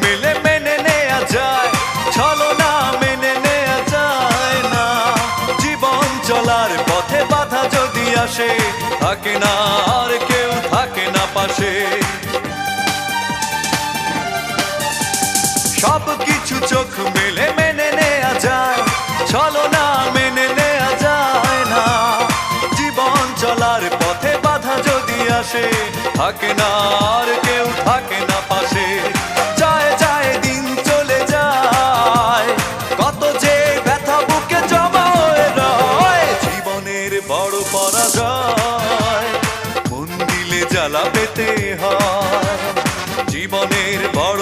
মেলে মেনে নেয়া যায়, ছলনা মেনে নেয়া যায় না। জীবন চলার পথে বাধা যদি আসে, থাকে না আর কেউ, থাকে না পাশে। সব কিছু চোখ মেলে মেনে নেয়া যায়, ছলনা মেনে নেয়া যায় না। জীবন চলার পথে বাধা যদি আসে, থাকে না আর কেউ, থাকে না পাশে। যায় যায় দিন চলে যায়, কত যে ব্যথা বুকে জমা হয়ে রয়। জীবনের বড় পরাজয়, মন দিলে জ্বালা পেতে হয়। জীবনের বড়